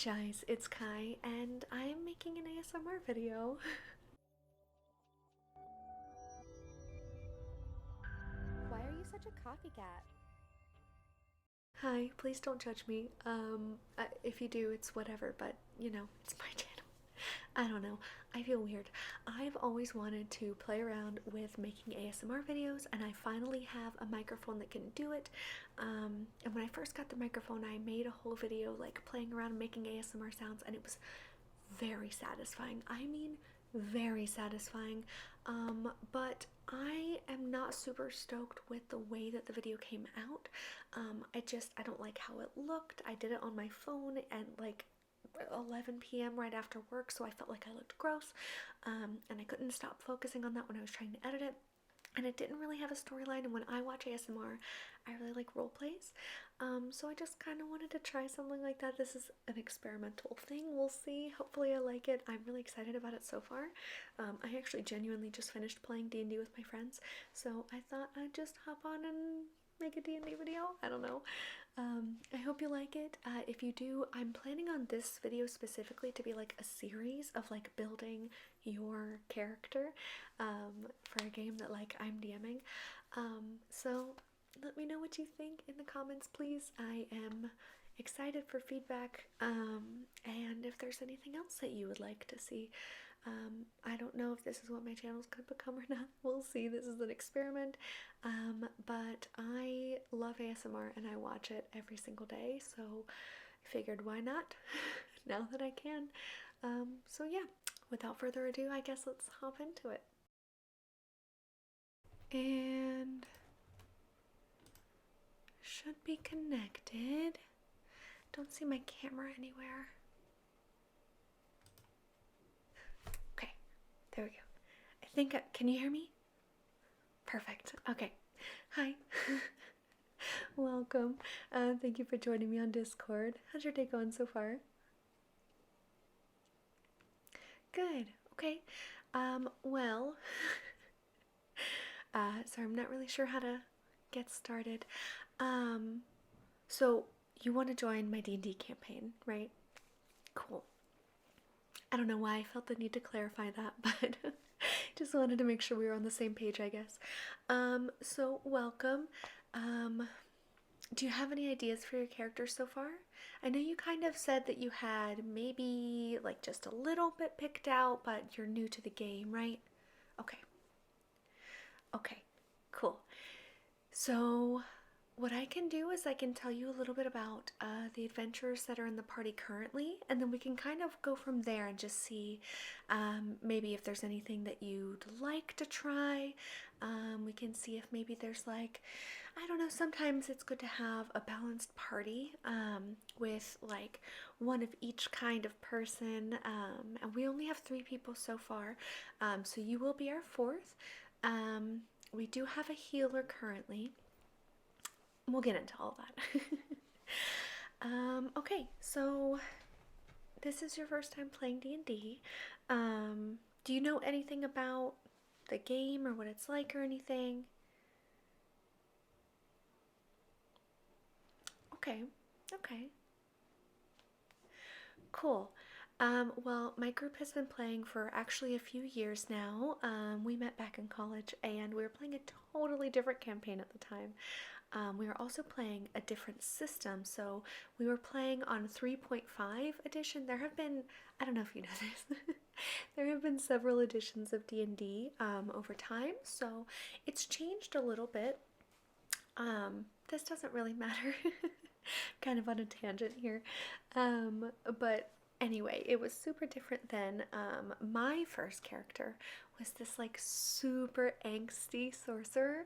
Guys, it's Kai, and I'm making an ASMR video. Why are you such a copycat? Hi, please don't judge me. If you do, it's whatever, but you know, it's my channel. I don't know. I feel weird. I've always wanted to play around with making ASMR videos, and I finally have a microphone that can do it. And when I first got the microphone, I made a whole video like playing around making ASMR sounds, and it was very satisfying. I mean, very satisfying. But I am not super stoked with the way that the video came out. I don't like how it looked. I did it on my phone at like 11 p.m. right after work, so I felt like I looked gross. And I couldn't stop focusing on that when I was trying to edit it. And it didn't really have a storyline, and when I watch ASMR, I really like role plays. So I just kind of wanted to try something like that. This is an experimental thing. We'll see. Hopefully I like it. I'm really excited about it so far. I actually genuinely just finished playing D&D with my friends, so I thought I'd just hop on and make a D&D video. I don't know. I hope you like it. If you do, I'm planning on this video specifically to be like a series of like building your character for a game that like I'm DMing. So let me know what you think in the comments, please. I am excited for feedback, and if there's anything else that you would like to see. I don't know if this is what my channel's gonna become or not. We'll see. This is an experiment. But I love ASMR and I watch it every single day, so I figured why not now that I can. So yeah, without further ado, I guess let's hop into it. And should be connected. Don't see my camera anywhere. Okay, there we go. I think, can you hear me? Perfect. Okay. Hi. Welcome. Thank you for joining me on Discord. How's your day going so far? Good. Okay. Well, so I'm not really sure how to get started. So you want to join my D&D campaign, right? Cool. I don't know why I felt the need to clarify that, but just wanted to make sure we were on the same page, I guess. So welcome. Do you have any ideas for your character so far? I know you kind of said that you had maybe like just a little bit picked out, but you're new to the game, right? Okay. Okay, cool. So what I can do is I can tell you a little bit about the adventurers that are in the party currently, and then we can kind of go from there and just see maybe if there's anything that you'd like to try. We can see if maybe there's like, I don't know, sometimes it's good to have a balanced party with like one of each kind of person, and we only have 3 people so far, so you will be our 4th. We do have a healer currently. We'll get into all that. Okay, so this is your first time playing D&D. Do you know anything about the game or what it's like or anything? Okay, okay. Cool. Well, my group has been playing for actually a few years now. We met back in college and we were playing a totally different campaign at the time. We were also playing a different system, so we were playing on 3.5 edition. There have been, I don't know if you know this, there have been several editions of D&D over time, so it's changed a little bit. This doesn't really matter. Kind of on a tangent here. But anyway, it was super different then. My first character was this like super angsty sorcerer.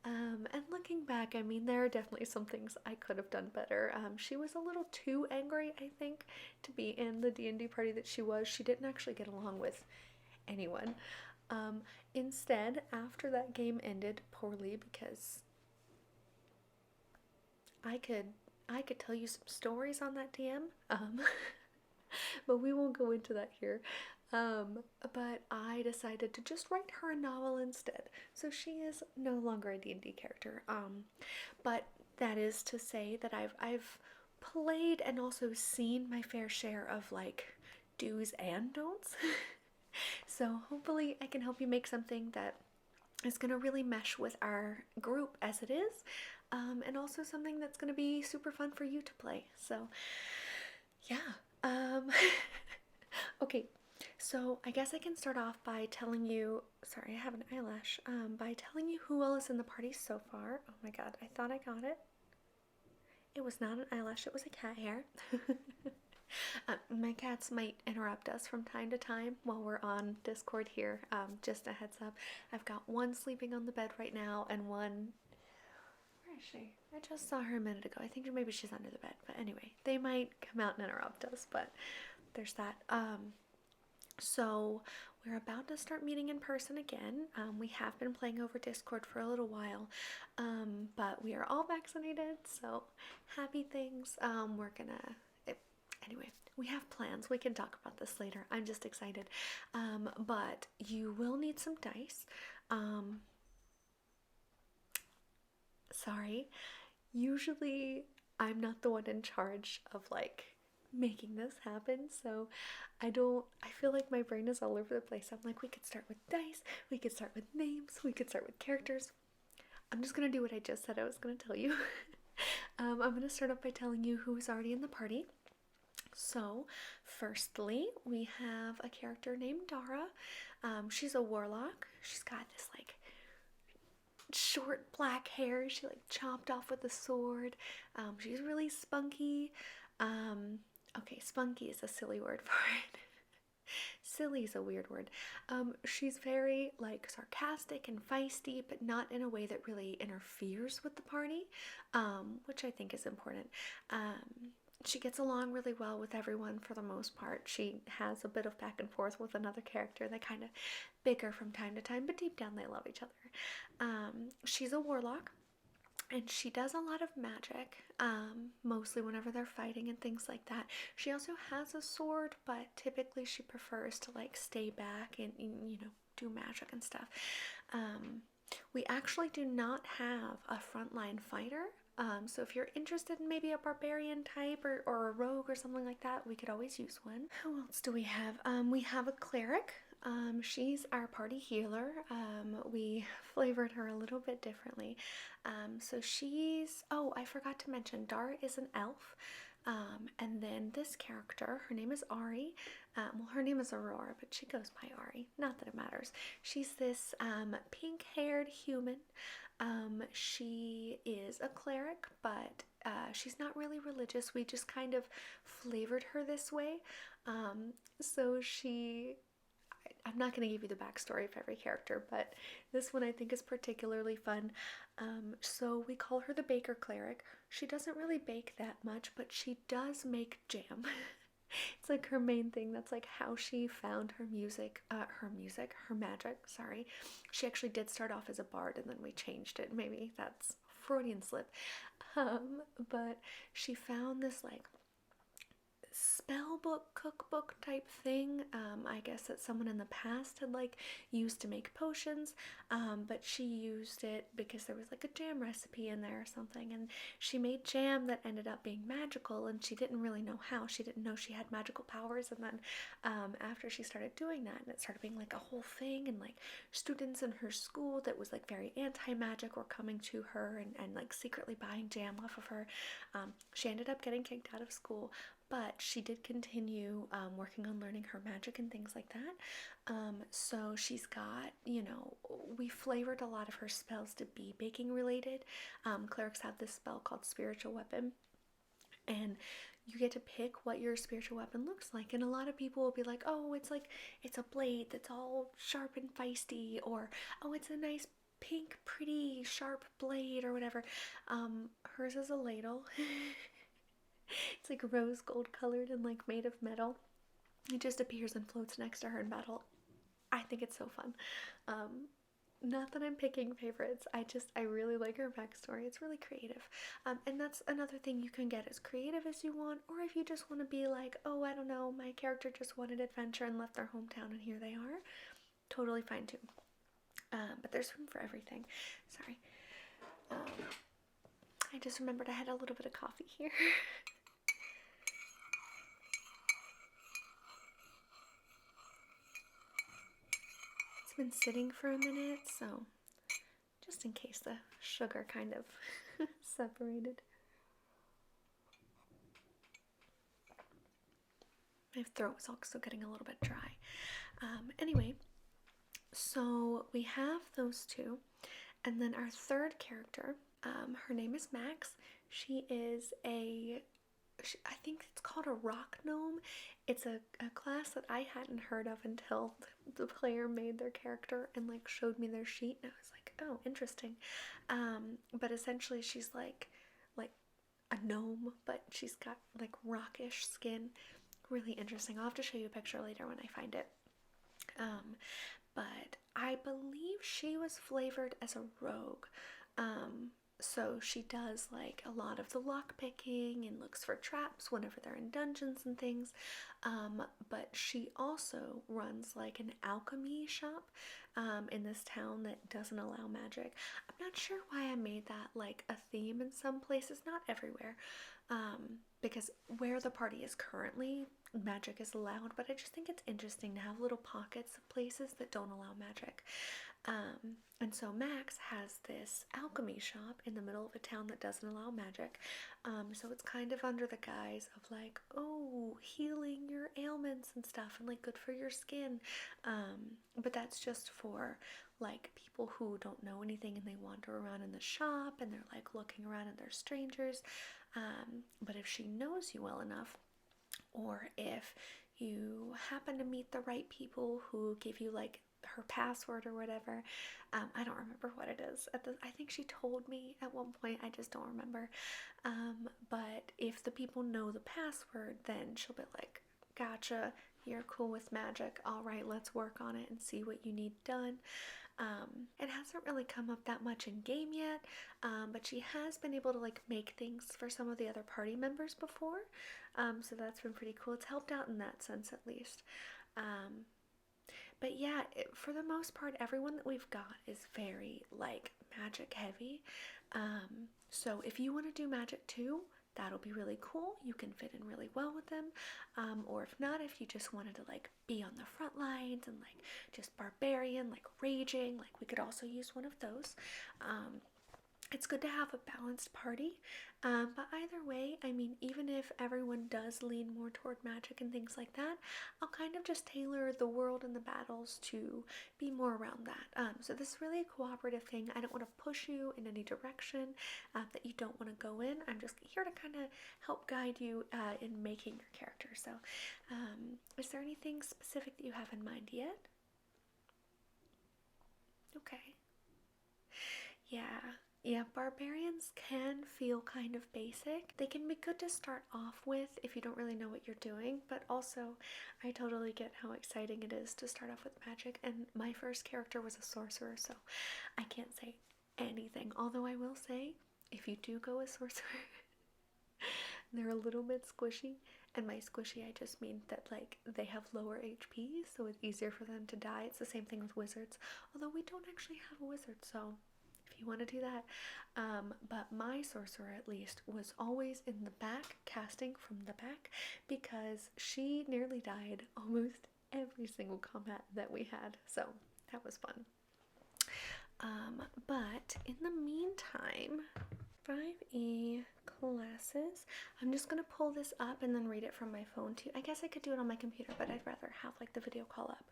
And looking back, I mean, there are definitely some things I could have done better. She was a little too angry, I think, to be in the D&D party that she was. She didn't actually get along with anyone. Instead, after that game ended poorly, because I could tell you some stories on that DM, but we won't go into that here. But I decided to just write her a novel instead, so she is no longer a D&D character. But that is to say that I've played and also seen my fair share of like do's and don'ts. So hopefully I can help you make something that is going to really mesh with our group as it is, and also something that's going to be super fun for you to play. So yeah. Um, okay, so I guess I can start off by telling you. Sorry, I have an eyelash. By telling you who all is in the party so far. Oh my god, I thought I got it. It was not an eyelash, it was a cat hair. My cats might interrupt us from time to time while we're on Discord here. Just a heads up. I've got one sleeping on the bed right now and one. Where is she? I just saw her a minute ago. I think maybe she's under the bed. But anyway, they might come out and interrupt us, but there's that. So we're about to start meeting in person again. We have been playing over Discord for a little while, but we are all vaccinated, so happy things. We're gonna. Anyway, we have plans. We can talk about this later. I'm just excited. But you will need some dice. Sorry. Usually, I'm not the one in charge of like making this happen, so I feel like my brain is all over the place. I'm like, we could start with dice, we could start with names, we could start with characters. I'm just gonna do what I just said I was gonna tell you. I'm gonna start off by telling you who is already in the party. So, firstly, we have a character named Dara. She's a warlock. She's got this like short black hair. She like chopped off with a sword. She's really spunky. Okay, spunky is a silly word for it. Silly is a weird word. She's very like sarcastic and feisty, but not in a way that really interferes with the party, which I think is important. She gets along really well with everyone for the most part. She has a bit of back and forth with another character. They kind of bicker from time to time, but deep down they love each other. She's a warlock, and she does a lot of magic, mostly whenever they're fighting and things like that. She also has a sword, but typically she prefers to like stay back and do magic and stuff. We actually do not have a frontline fighter. So if you're interested in maybe a barbarian type or a rogue or something like that, we could always use one. Who else do we have? We have a cleric. She's our party healer. We flavored her a little bit differently. Oh, I forgot to mention, Dara is an elf. And then this character, her name is Ari. Well, her name is Aurora, but she goes by Ari. Not that it matters. She's this pink-haired human. She is a cleric, but she's not really religious. We just kind of flavored her this way. So I'm not going to give you the backstory of every character, but this one I think is particularly fun. So we call her the Baker Cleric. She doesn't really bake that much, but she does make jam. It's like her main thing. That's like how she found her magic, sorry. She actually did start off as a bard and then we changed it. Maybe that's Freudian slip. But she found this like spell book, cookbook type thing. I guess that someone in the past had like used to make potions, but she used it because there was like a jam recipe in there or something, and she made jam that ended up being magical, and she didn't really know how. She didn't know she had magical powers, and then after she started doing that, and it started being like a whole thing, and like students in her school that was like very anti-magic were coming to her and like secretly buying jam off of her. She ended up getting kicked out of school, but she did continue working on learning her magic and things like that. So she's got, we flavored a lot of her spells to be baking related. Clerics have this spell called Spiritual Weapon, and you get to pick what your spiritual weapon looks like. And a lot of people will be like, oh, it's a blade that's all sharp and feisty, or oh, it's a nice pink, pretty, sharp blade, or whatever. Hers is a ladle. It's like rose gold colored and like made of metal. It just appears and floats next to her in battle. I think it's so fun. Not that I'm picking favorites. I really like her backstory. It's really creative. And that's another thing you can get as creative as you want, or if you just want to be like, oh, I don't know, my character just wanted adventure and left their hometown and here they are. Totally fine too. But there's room for everything. Sorry. I just remembered I had a little bit of coffee here. been sitting for a minute, so just in case the sugar kind of separated. My throat was also getting a little bit dry. Anyway, so we have those two, and then our third character, her name is Max. She is I think it's called a rock gnome. It's a class that I hadn't heard of until the player made their character and like showed me their sheet, and I was like, oh, interesting. But essentially, she's like a gnome, but she's got like rockish skin. Really interesting. I'll have to show you a picture later when I find it. Um, but I believe she was flavored as a rogue. So she does like a lot of the lock picking and looks for traps whenever they're in dungeons and things. But she also runs like an alchemy shop in this town that doesn't allow magic. I'm not sure why I made that like a theme in some places, not everywhere. Because where the party is currently, magic is allowed, but I just think it's interesting to have little pockets of places that don't allow magic. And so Max has this alchemy shop in the middle of a town that doesn't allow magic. So it's kind of under the guise of like, oh, healing your ailments and stuff, and like good for your skin. But that's just for like people who don't know anything and they wander around in the shop and they're like looking around and they're strangers. But if she knows you well enough, or if you happen to meet the right people who give you like her password or whatever, I don't remember what it is. I think she told me at one point, I just don't remember. But if the people know the password, then she'll be like, gotcha, you're cool with magic, all right, let's work on it and see what you need done. It hasn't really come up that much in game yet, but she has been able to like make things for some of the other party members before, so that's been pretty cool. It's helped out in that sense at least. But yeah, for the most part, everyone that we've got is very like magic heavy. So if you want to do magic too, that'll be really cool. You can fit in really well with them. Or if not, if you just wanted to like be on the front lines and like just barbarian, like raging, like we could also use one of those. It's good to have a balanced party, but either way, I mean, even if everyone does lean more toward magic and things like that, I'll kind of just tailor the world and the battles to be more around that. So this is really a cooperative thing. I don't want to push you in any direction that you don't want to go in. I'm just here to kind of help guide you in making your character. So is there anything specific that you have in mind yet? Okay. Yeah, barbarians can feel kind of basic. They can be good to start off with if you don't really know what you're doing, but also I totally get how exciting it is to start off with magic, and my first character was a sorcerer, so I can't say anything. Although I will say, if you do go a sorcerer, they're a little bit squishy, and by squishy I just mean that like they have lower HP, so it's easier for them to die. It's the same thing with wizards, although we don't actually have a wizard, so if you want to do that. But my sorcerer, at least, was always in the back, casting from the back, because she nearly died almost every single combat that we had. So that was fun. But in the meantime, 5e classes. I'm just gonna pull this up and then read it from my phone too. I guess I could do it on my computer, but I'd rather have like the video call up.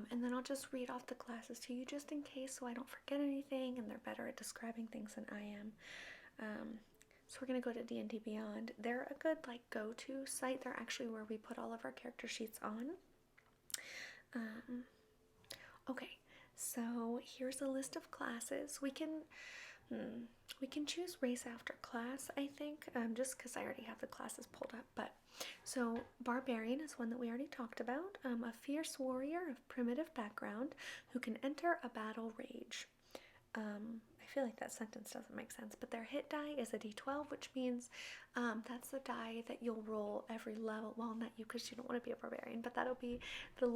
And then I'll just read off the classes to you just in case, so I don't forget anything and they're better at describing things than I am. So we're gonna go to D&D Beyond. They're a good like go-to site. They're actually where we put all of our character sheets on. Okay, so here's a list of classes. We can choose race after class, I think, just because I already have the classes pulled up. But so Barbarian is one that we already talked about. A fierce warrior of primitive background who can enter a battle rage. I feel like that sentence doesn't make sense, but their hit die is a d12, which means that's the die that you'll roll every level. Well, not you, because you don't want to be a barbarian, but that'll be the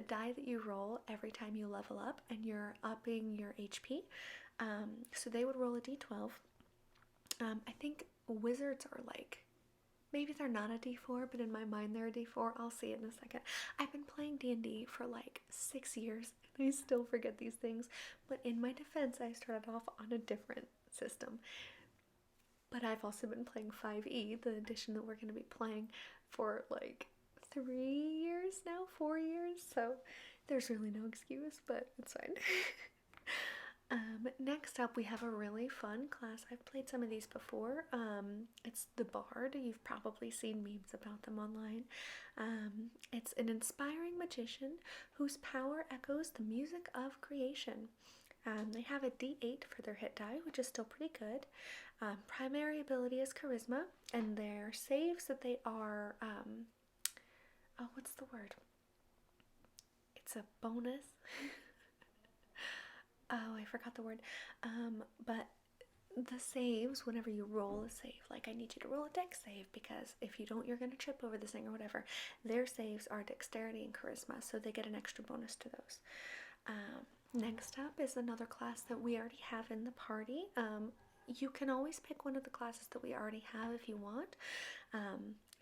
die that you roll every time you level up and you're upping your HP. So they would roll a d12. I think wizards are like Maybe they're not a D4, but in my mind they're a D4. I'll see it in a second. I've been playing D&D for like 6 years and I still forget these things. But in my defense, I started off on a different system. But I've also been playing 5e, the edition that we're going to be playing for like 3 years now, 4 years. So there's really no excuse, but it's fine. Next up, we have a really fun class. I've played some of these before. It's the Bard. You've probably seen memes about them online. It's an inspiring magician whose power echoes the music of creation. They have a D8 for their hit die, which is still pretty good. Primary ability is charisma, and their saves that they are, oh, what's the word? It's a bonus. Oh, I forgot the word. But the saves, whenever you roll a save, like I need you to roll a dex save because if you don't, you're going to trip over this thing or whatever. Their saves are dexterity and charisma, so they get an extra bonus to those. Next up is another class that we already have in the party. You can always pick one of the classes that we already have if you want.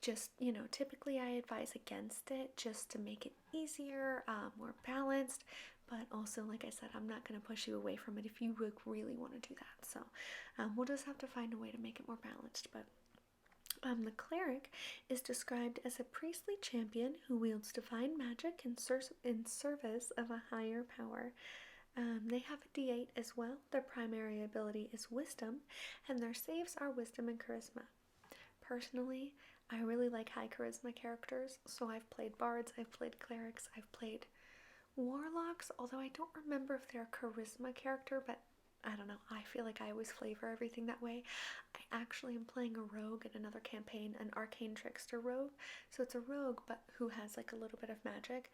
Just, typically I advise against it just to make it easier, more balanced, but also, like I said, I'm not going to push you away from it if you really want to do that. So we'll just have to find a way to make it more balanced. But the cleric is described as a priestly champion who wields divine magic in service of a higher power. They have a D8 as well. Their primary ability is wisdom, and their saves are wisdom and charisma. Personally, I really like high charisma characters, so I've played bards, I've played clerics, I've played warlocks, although I don't remember if they're a charisma character, but I don't know. I feel like I always flavor everything that way. I actually am playing a rogue in another campaign, an arcane trickster rogue. So it's a rogue, but who has like a little bit of magic.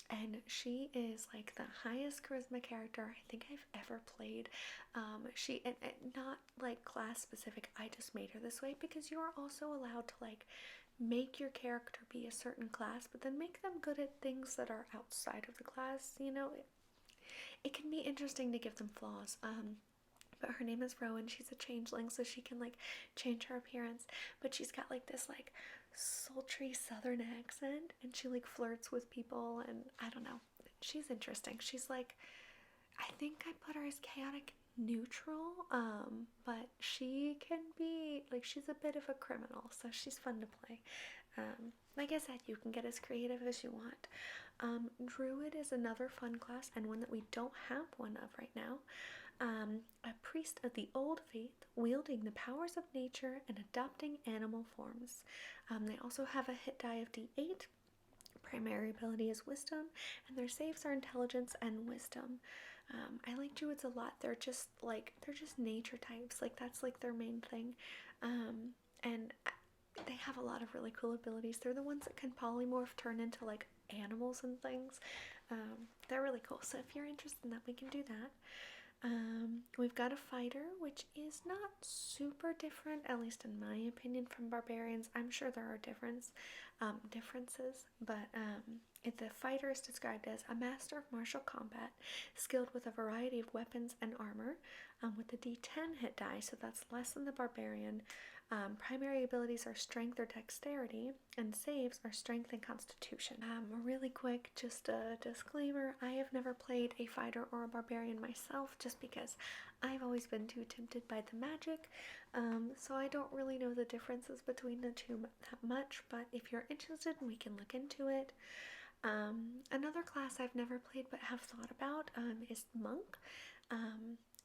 And she is like the highest charisma character I think I've ever played. And not like class specific. I just made her this way because you are also allowed to like make your character be a certain class, but then make them good at things that are outside of the class. It can be interesting to give them flaws. But her name is Rowan. She's a changeling, so she can like change her appearance. But she's got like this like sultry southern accent, and she like flirts with people, and I don't know. She's interesting. She's like, I think I put her as chaotic neutral, but she can be like she's a bit of a criminal, so she's fun to play. Like I said, you can get as creative as you want. Druid is another fun class and one that we don't have one of right now. A priest of the old faith, wielding the powers of nature and adopting animal forms. They also have a hit die of D8. Primary ability is wisdom, and their saves are intelligence and wisdom. I like druids a lot. They're just nature types. Like that's like their main thing, and they have a lot of really cool abilities. They're the ones that can polymorph, turn into like animals and things. They're really cool. So if you're interested in that, we can do that. We've got a fighter, which is not super different, at least in my opinion, from barbarians. I'm sure there are differences, but the fighter is described as a master of martial combat, skilled with a variety of weapons and armor, with the D10 hit die, so that's less than the barbarian. Primary abilities are strength or dexterity, and saves are strength and constitution. Really quick, just a disclaimer, I have never played a fighter or a barbarian myself just because I've always been too tempted by the magic, so I don't really know the differences between the two that much, but if you're interested, we can look into it. Another class I've never played but have thought about is monk.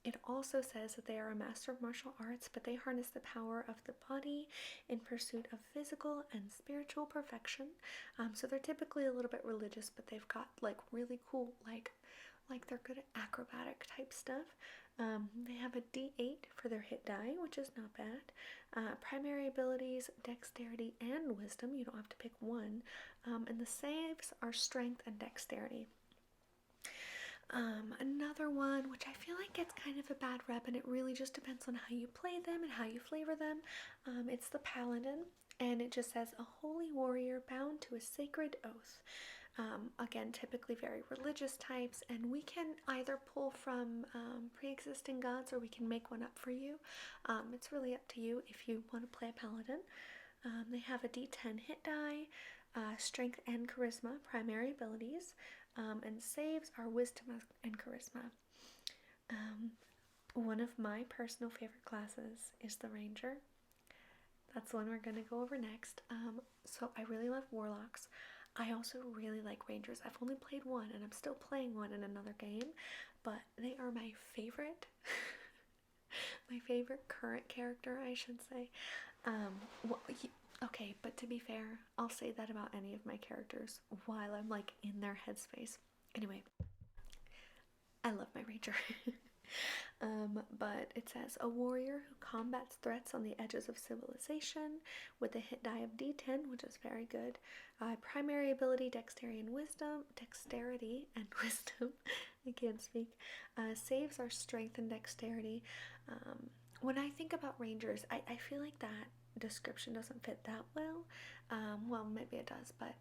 It also says that they are a master of martial arts, but they harness the power of the body in pursuit of physical and spiritual perfection. So they're typically a little bit religious, but they've got like really cool, like they're good at acrobatic type stuff. They have a D8 for their hit die, which is not bad. Primary abilities, dexterity, and wisdom. You don't have to pick one. And the saves are strength and dexterity. Another one, which I feel like gets kind of a bad rep, and it really just depends on how you play them and how you flavor them. It's the Paladin, and it just says a holy warrior bound to a sacred oath. Again, typically very religious types, and we can either pull from pre-existing gods or we can make one up for you. It's really up to you if you want to play a Paladin. They have a D10 hit die, strength and charisma, primary abilities, and saves are wisdom and charisma. Um, One of my personal favorite classes is the ranger. That's the one we're going to go over next. So I really love warlocks. I also really like rangers. I've only played one, and I'm still playing one in another game, but they are my favorite. My favorite current character, I should say. Well, okay, but to be fair, I'll say that about any of my characters while I'm like in their headspace. Anyway, I love my ranger. But it says a warrior who combats threats on the edges of civilization with a hit die of D10, which is very good. Primary ability dexterity and wisdom. I can't speak. Saves are strength and dexterity. When I think about rangers, I feel like that description doesn't fit that well. Well, maybe it does, but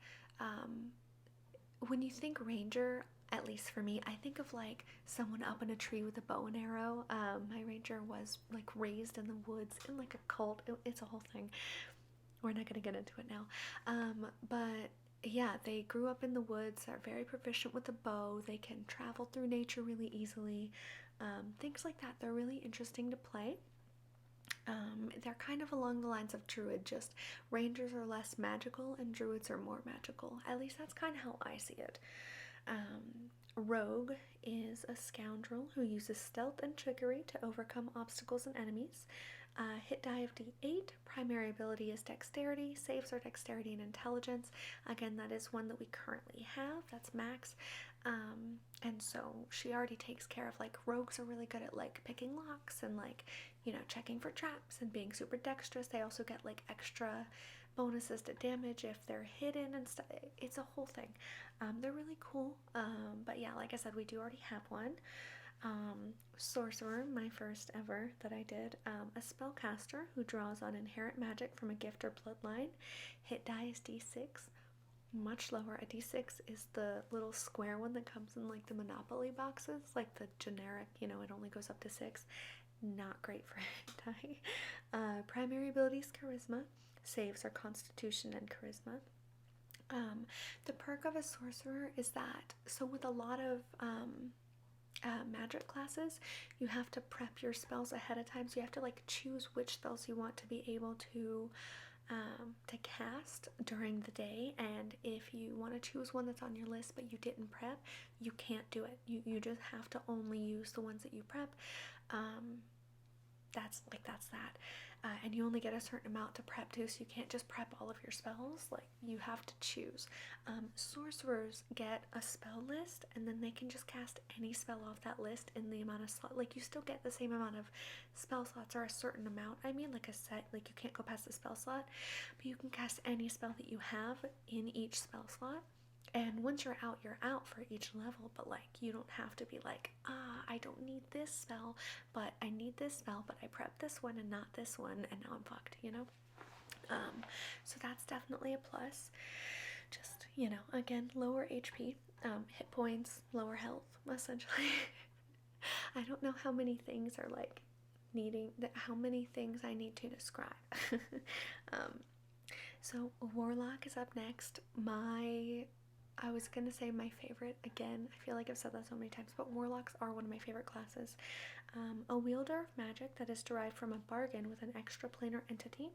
when you think ranger, at least for me, I think of like someone up in a tree with a bow and arrow. My ranger was like raised in the woods in like a cult. It's a whole thing. We're not gonna get into it now. But yeah, they grew up in the woods. Are very proficient with the bow. They can travel through nature really easily. Things like that. They're really interesting to play. They're kind of along the lines of druid, just rangers are less magical and druids are more magical. At least that's kind of how I see it. Rogue is a scoundrel who uses stealth and trickery to overcome obstacles and enemies. Hit die of D8. Primary ability is dexterity. Saves are dexterity and intelligence. Again, that is one that we currently have. That's max. And so she already takes care of like rogues are really good at like picking locks and like, checking for traps and being super dexterous. They also get like extra bonuses to damage if they're hidden and stuff. It's a whole thing. They're really cool. But yeah, like I said, we do already have one. Sorcerer, my first ever that I did. A spellcaster who draws on inherent magic from a gift or bloodline. Hit die is D6. Much lower. A D6 is the little square one that comes in like the Monopoly boxes, like the generic, it only goes up to 6. Not great for hit die. Primary ability is charisma. Saves are constitution and charisma. The perk of a sorcerer is that, so with a lot of magic classes, you have to prep your spells ahead of time. So you have to like choose which spells you want to be able to cast during the day, and if you want to choose one that's on your list but you didn't prep, you can't do it. You just have to only use the ones that you prep. That's that. And you only get a certain amount to prep too, so you can't just prep all of your spells. Like, you have to choose. Sorcerers get a spell list, and then they can just cast any spell off that list in the amount of slot. Like, you still get the same amount of spell slots, or a certain amount. I mean, like a set. Like, you can't go past the spell slot, but you can cast any spell that you have in each spell slot. And once you're out for each level, but like, you don't have to be like, I don't need this spell, but I need this spell, but I prepped this one and not this one, and now I'm fucked. So that's definitely a plus. Just, again, lower HP, hit points, lower health, essentially. I don't know how many things are like how many things I need to describe. So Warlock is up next. I was gonna say my favorite again. I feel like I've said that so many times, but warlocks are one of my favorite classes. A wielder of magic that is derived from a bargain with an extraplanar entity.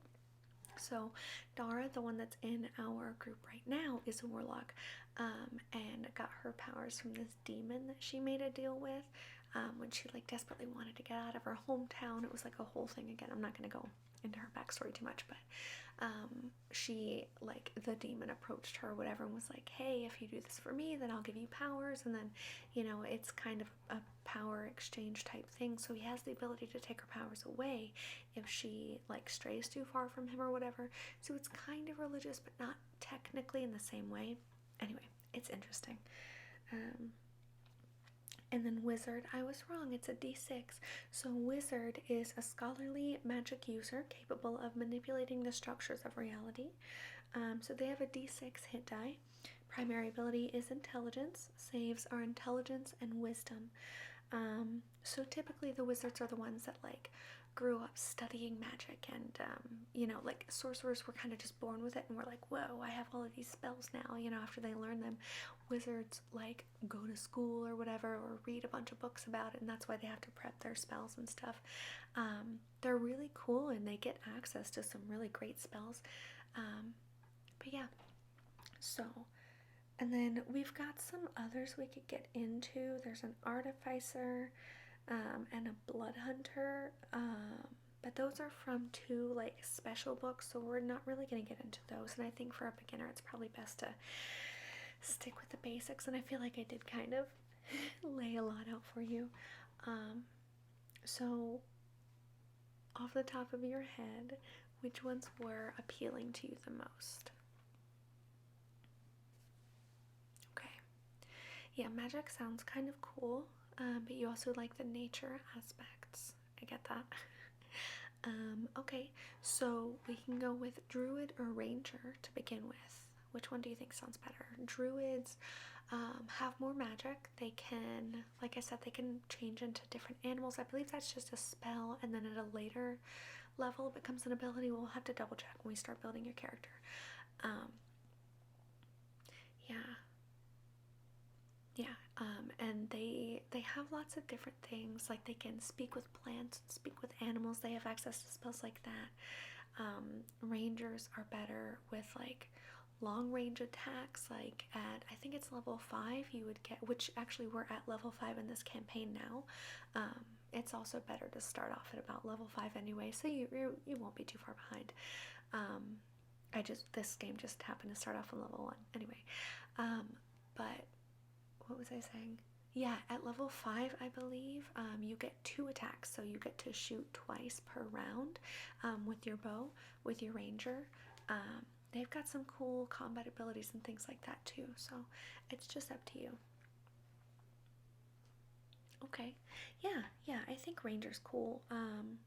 So Dara, the one that's in our group right now, is a warlock, and got her powers from this demon that she made a deal with when she like desperately wanted to get out of her hometown. It was like a whole thing. Again, I'm not gonna go into her backstory too much, but she, like, the demon approached her or whatever and was like, hey, if you do this for me, then I'll give you powers. And then, it's kind of a power exchange type thing. So he has the ability to take her powers away if she like strays too far from him or whatever. So it's kind of religious, but not technically in the same way. Anyway, it's interesting. And then wizard, I was wrong, it's a d6. So wizard is a scholarly magic user capable of manipulating the structures of reality. So they have a d6 hit die. Primary ability is intelligence. Saves are intelligence and wisdom. So typically the wizards are the ones that like grew up studying magic, and like sorcerers were kind of just born with it, and we're like, whoa, I have all of these spells now, after they learn them. Wizards like go to school or whatever, or read a bunch of books about it, and that's why they have to prep their spells and stuff. They're really cool, and they get access to some really great spells. But yeah, so, and then we've got some others we could get into. There's an artificer, and a blood hunter, but those are from two like special books, so we're not really going to get into those. And I think for a beginner, it's probably best to stick with the basics. And I feel like I did kind of lay a lot out for you. So, off the top of your head, which ones were appealing to you the most? Okay. Yeah, magic sounds kind of cool, but you also like the nature aspects. I get that. Okay, so we can go with druid or ranger to begin with. Which one do you think sounds better? Druids have more magic. They can, like I said, they can change into different animals. I believe that's just a spell, and then at a later level it becomes an ability. We'll have to double check when we start building your character. Yeah, yeah, and they have lots of different things. Like they can speak with plants, speak with animals. They have access to spells like that. Rangers are better with like long range attacks. Like at, I think it's level 5, you would get, which actually we're at level 5 in this campaign now. It's also better to start off at about level 5 anyway, so you won't be too far behind. This game just happened to start off on level 1 anyway. But what was I saying? Yeah, at level 5, I believe, you get 2 attacks, so you get to shoot twice per round with your bow, with your ranger. They've got some cool combat abilities and things like that too, so it's just up to you. Okay, yeah, I think ranger's cool.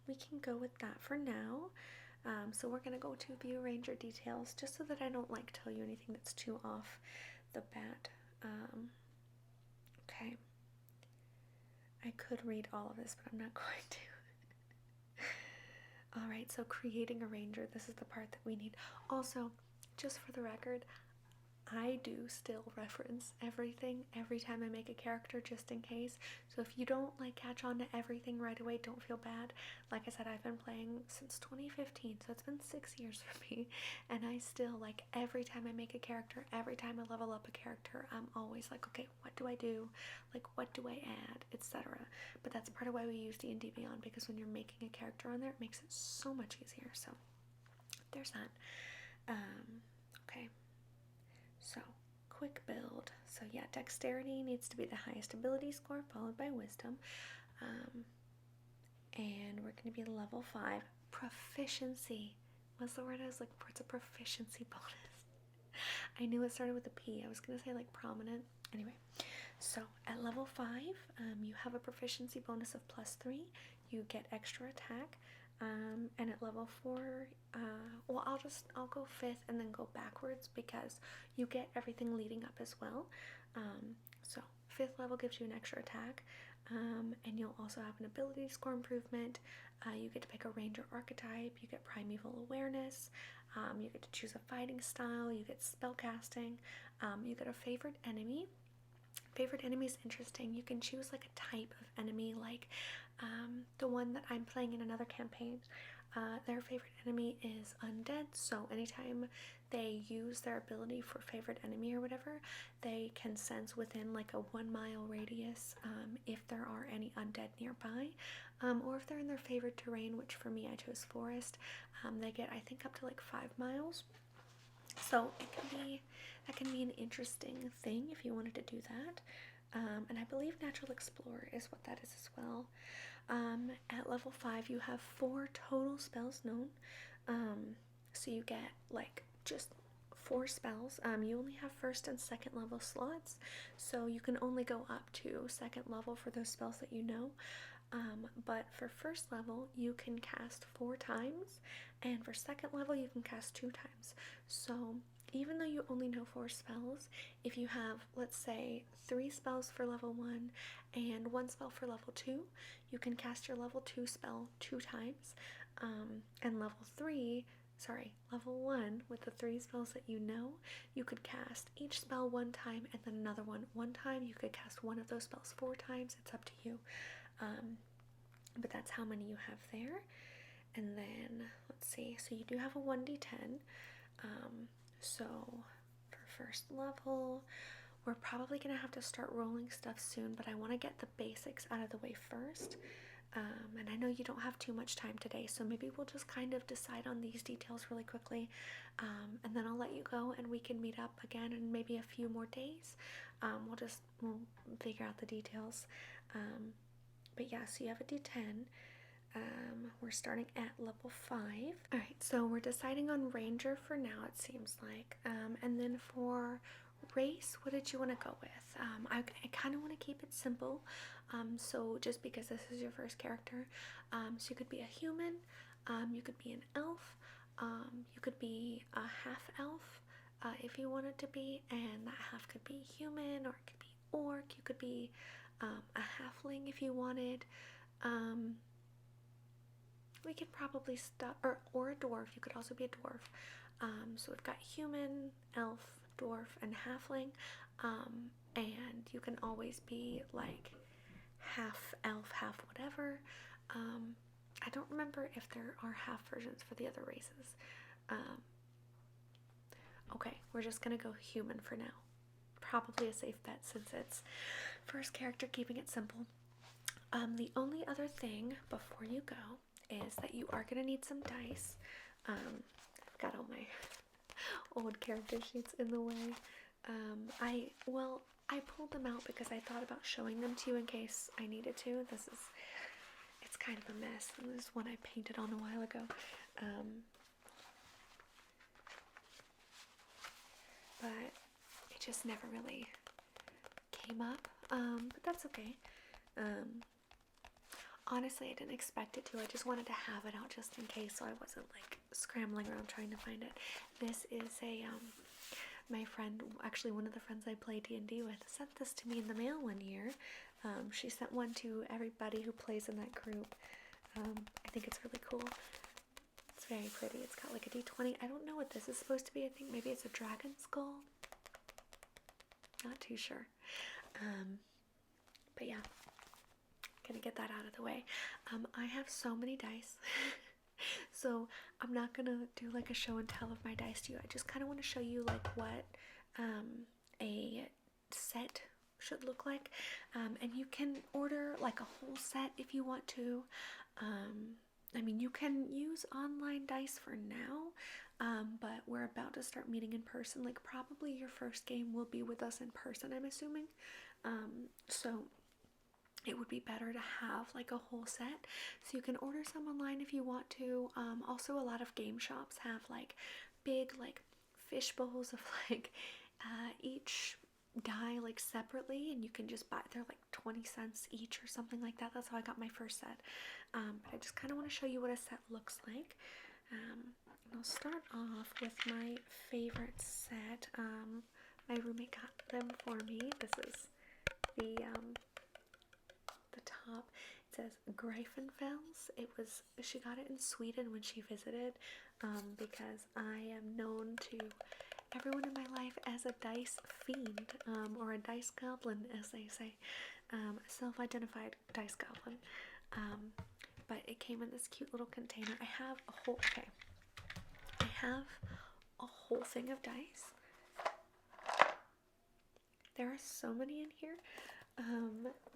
We can go with that for now. So we're gonna go to view ranger details, just so that I don't like tell you anything that's too off the bat. Okay. I could read all of this, but I'm not going to. Alright, so creating a ranger, this is the part that we need. Also, just for the record, I do still reference everything every time I make a character, just in case. So if you don't like catch on to everything right away, don't feel bad. Like I said, I've been playing since 2015, so it's been 6 years for me, and I still, like, every time I make a character, every time I level up a character, I'm always like, okay, what do I do? Like, what do I add, etc. But that's part of why we use D&D Beyond, because when you're making a character on there, it makes it so much easier. So there's that. Okay. So, quick build. So yeah, dexterity needs to be the highest ability score, followed by wisdom. And we're going to be level 5. Proficiency. What's the word I was looking for? It's a proficiency bonus. I knew it started with a P. I was going to say like prominent. Anyway, so at level 5, you have a proficiency bonus of +3. You get extra attack. And at level 4, I'll go 5th and then go backwards, because you get everything leading up as well. So 5th level gives you an extra attack, and you'll also have an ability score improvement. You get to pick a ranger archetype, you get primeval awareness, you get to choose a fighting style, you get spellcasting, you get a favorite enemy. Favorite enemy is interesting. You can choose like a type of enemy, like the one that I'm playing in another campaign. Their favorite enemy is undead, so anytime they use their ability for favorite enemy or whatever, they can sense within like a 1-mile radius if there are any undead nearby, or if they're in their favorite terrain, which for me I chose forest. They get, I think, up to like 5 miles. So that can be an interesting thing if you wanted to do that. And I believe Natural Explorer is what that is as well. At level 5, you have 4 total spells known. So you get like just 4 spells. You only have first and second level slots, so you can only go up to second level for those spells that you know. But for first level, you can cast 4 times, and for second level, you can cast 2 times. So even though you only know 4 spells, if you have, let's say, 3 spells for level 1 and 1 spell for level 2, you can cast your level 2 spell 2 times. And level 1, with the 3 spells that you know, you could cast each spell 1 time and then another one time. You could cast one of those spells 4 times. It's up to you. But that's how many you have there. And then, let's see, so you do have a 1d10. So for first level, we're probably going to have to start rolling stuff soon, but I want to get the basics out of the way first. And I know you don't have too much time today, so maybe we'll just kind of decide on these details really quickly, and then I'll let you go and we can meet up again in maybe a few more days. We'll figure out the details. But yeah, so you have a d10. We're starting at level 5. Alright, so we're deciding on Ranger for now, it seems like. And then for race, what did you want to go with? I kind of want to keep it simple. So just because this is your first character, so you could be a human, you could be an elf, you could be a half elf if you wanted to be, and that half could be human or it could be orc. You could be a halfling if you wanted. We could probably stop, or a dwarf. You could also be a dwarf. So we've got human, elf, dwarf, and halfling. And you can always be like half elf, half whatever. I don't remember if there are half versions for the other races. Okay, we're just gonna go human for now. Probably a safe bet since it's first character, keeping it simple. The only other thing before you go is that you are going to need some dice. I've got all my old character sheets in the way. I pulled them out because I thought about showing them to you in case I needed to. It's kind of a mess. This is one I painted on a while ago. But it just never really came up. But that's okay. Honestly, I didn't expect it to. I just wanted to have it out just in case, so I wasn't like scrambling around trying to find it. This is my friend, actually one of the friends I play D&D with, sent this to me in the mail one year. She sent one to everybody who plays in that group. I think it's really cool. It's very pretty. It's got like a D20. I don't know what this is supposed to be. I think maybe it's a dragon skull. Not too sure. But yeah. Gonna get that out of the way. I have so many dice. So I'm not gonna do like a show and tell of my dice to you. I just kind of want to show you like what a set should look like. And you can order like a whole set if you want to. I mean, you can use online dice for now, but we're about to start meeting in person. Like probably your first game will be with us in person, I'm assuming. So it would be better to have like a whole set, so you can order some online if you want to. Also, a lot of game shops have like big like fish bowls of like each die like separately, and you can just buy, they're like 20 cents each or something like that. That's how I got my first set. But I just kind of want to show you what a set looks like. I'll start off with my favorite set. My roommate got them for me. This is the top. It says Greifenfels. She got it in Sweden when she visited, because I am known to everyone in my life as a dice fiend, or a dice goblin, as they say, a self-identified dice goblin. But it came in this cute little container. I have a whole thing of dice. There are so many in here.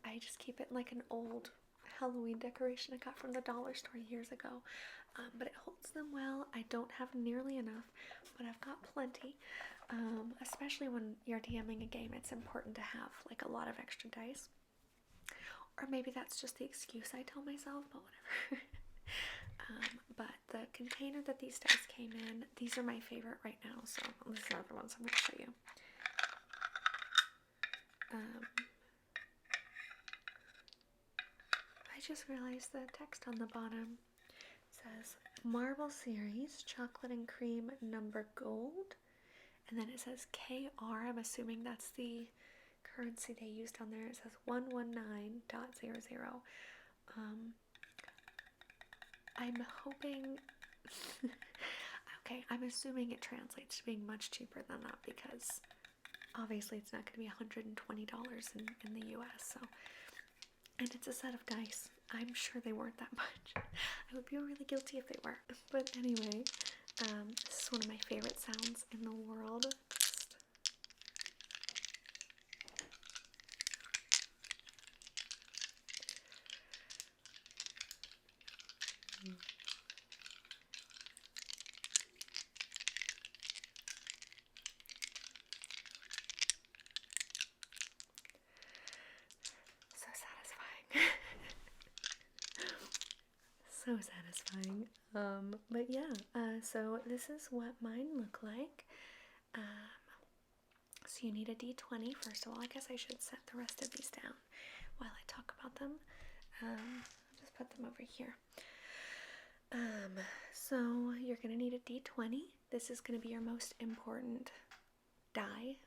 I just keep it in like an old Halloween decoration I got from the dollar store years ago. But it holds them well. I don't have nearly enough, but I've got plenty. Especially when you're DMing a game, it's important to have like a lot of extra dice. Or maybe that's just the excuse I tell myself, but whatever. But the container that these dice came in, these are my favorite right now, so this is another ones I'm going to show you. I just realized the text on the bottom says Marble Series Chocolate and Cream Number Gold, and then it says KR. I'm assuming that's the currency they used on there. It says 119.00. Um, I'm hoping. Okay, I'm assuming it translates to being much cheaper than that because obviously it's not going to be $120 in the US. So, and it's a set of dice. I'm sure they weren't that much. I would feel really guilty if they were. But anyway, this is one of my favorite sounds in the world. So satisfying. So satisfying. But yeah, so this is what mine look like. So you need a D20 first of all. I guess I should set the rest of these down while I talk about them. I'll just put them over here. So you're gonna need a D20. This is gonna be your most important die.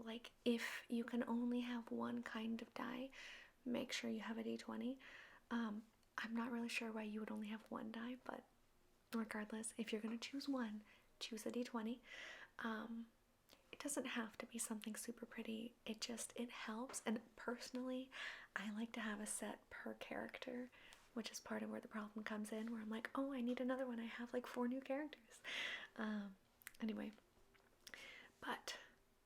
Like if you can only have one kind of die, make sure you have a D20. I'm not really sure why you would only have one die, but regardless, if you're gonna choose one, choose a D20. It doesn't have to be something super pretty. It helps. And personally, I like to have a set per character, which is part of where the problem comes in, where I'm like, oh, I need another one. I have like 4 new characters. Anyway, but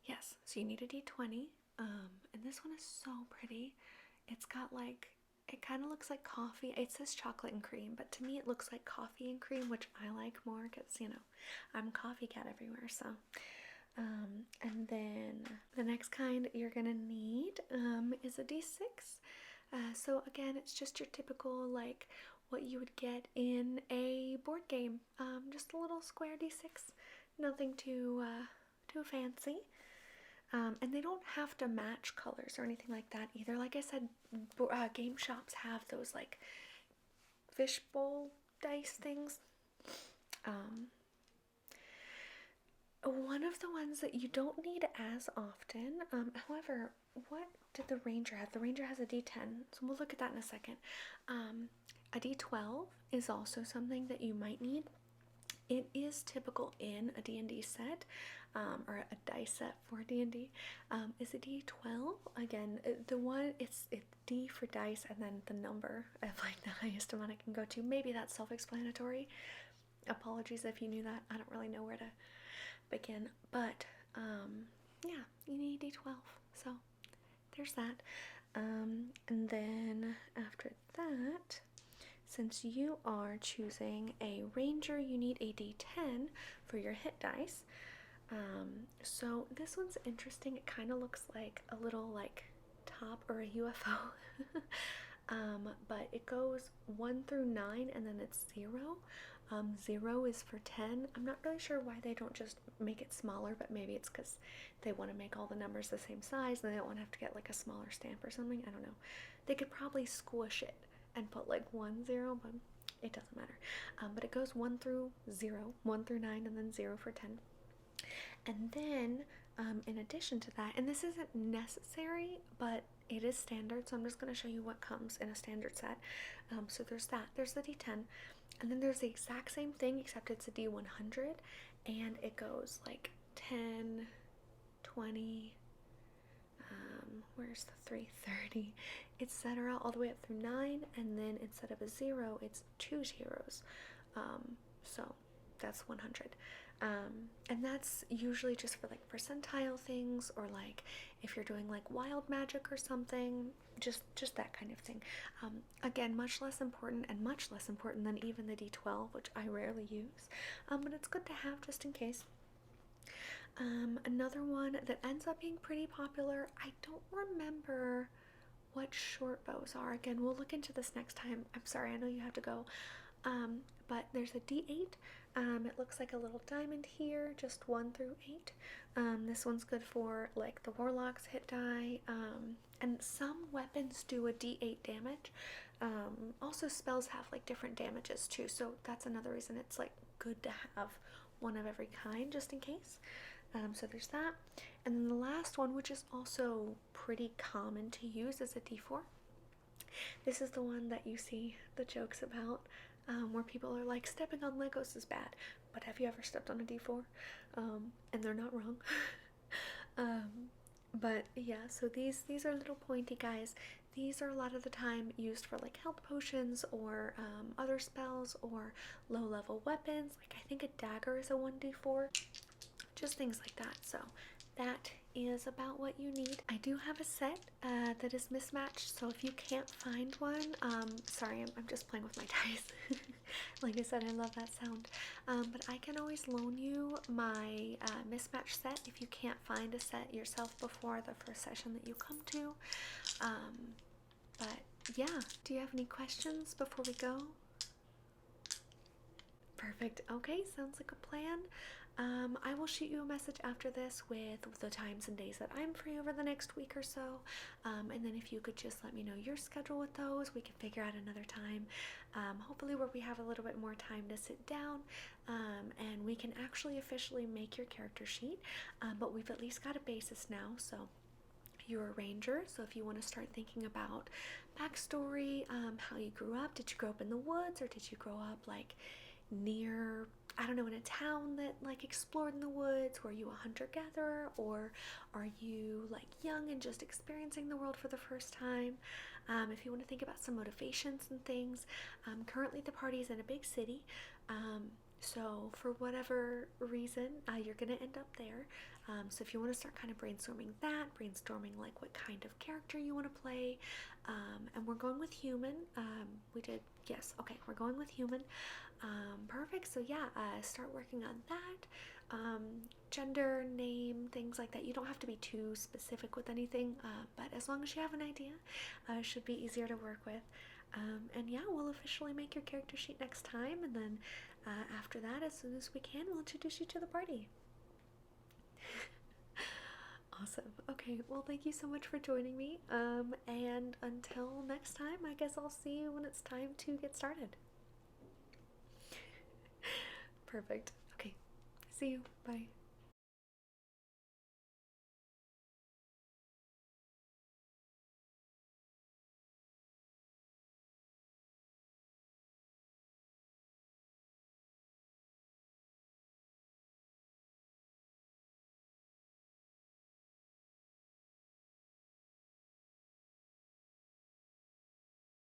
yes, so you need a D20. And this one is so pretty. It's got like, it kind of looks like coffee. It says chocolate and cream, but to me it looks like coffee and cream, which I like more because, you know, I'm a coffee cat everywhere, so. And then the next kind you're gonna need is a D6. So again, it's just your typical, like, what you would get in a board game. Just a little square D6. Nothing too fancy. And they don't have to match colors or anything like that either. Like I said, game shops have those like fishbowl dice things. One of the ones that you don't need as often, however, what did the ranger have? The ranger has a D10, so we'll look at that in a second. A D12 is also something that you might need. It is typical in a D&D set, or a dice set for D&D, is a D12. Again, the one, it's D for dice and then the number of like the highest amount I can go to. Maybe that's self-explanatory. Apologies if you knew that. I don't really know where to begin, but yeah, you need D12. So there's that. And then after that, since you are choosing a ranger, you need a D10 for your hit dice. So this one's interesting. It kind of looks like a little like top or a UFO. But it goes 1 through 9 and then it's 0. 0 is for 10. I'm not really sure why they don't just make it smaller, but maybe it's because they want to make all the numbers the same size and they don't want to have to get like a smaller stamp or something. I don't know. They could probably squish it and put like 1 0, but it doesn't matter. But it goes 1 through 0, 1 through 9, and then 0 for 10. And then in addition to that, and this isn't necessary, but it is standard, so I'm just going to show you what comes in a standard set. So there's that. There's the D10. And then there's the exact same thing, except it's a D100, and it goes like 10, 20, where's the 330, etc., all the way up through 9, and then instead of a 0, it's 2 zeros. So that's 100. And that's usually just for like percentile things, or like if you're doing like wild magic or something, just that kind of thing. Again, much less important than even the D12, which I rarely use, but it's good to have just in case. Another one that ends up being pretty popular, I don't remember what short bows are. Again, we'll look into this next time. I'm sorry, I know you have to go. But there's a D8. It looks like a little diamond here, just 1 through 8. This one's good for like the warlock's hit die, and some weapons do a D8 damage. Also spells have like different damages too, so that's another reason it's like good to have one of every kind just in case. So there's that. And then the last one, which is also pretty common to use, is a D4. This is the one that you see the jokes about, where people are like, stepping on Legos is bad. But have you ever stepped on a D4? And they're not wrong. um, but yeah, so these are little pointy guys. These are a lot of the time used for like health potions or other spells or low level weapons. Like I think a dagger is a 1d4, just things like that. So that is about what you need. I do have a set that is mismatched, so if you can't find one, sorry, I'm just playing with my dice. Like I said, I love that sound. But I can always loan you my mismatched set if you can't find a set yourself before the first session that you come to. But yeah, do you have any questions before we go? Perfect. Okay, sounds like a plan. I will shoot you a message after this with the times and days that I'm free over the next week or so. And then if you could just let me know your schedule with those, we can figure out another time. Hopefully where we have a little bit more time to sit down, and we can actually officially make your character sheet. But we've at least got a basis now, so you're a ranger, so if you want to start thinking about backstory, how you grew up, did you grow up in the woods or did you grow up like near, I don't know, in a town that like explored in the woods? Were you a hunter-gatherer, or are you like young and just experiencing the world for the first time? If you want to think about some motivations and things, currently the party is in a big city, so for whatever reason, you're gonna end up there. So if you want to start kind of brainstorming like what kind of character you want to play, and we're going with human. Yes, okay, we're going with human. Perfect. So yeah, start working on that. Gender, name, things like that. You don't have to be too specific with anything, but as long as you have an idea, it should be easier to work with. And yeah, we'll officially make your character sheet next time, and then after that, as soon as we can, we'll introduce you to the party. Awesome. Okay, well, thank you so much for joining me. And until next time, I guess I'll see you when it's time to get started. Perfect. Okay, see you. Bye.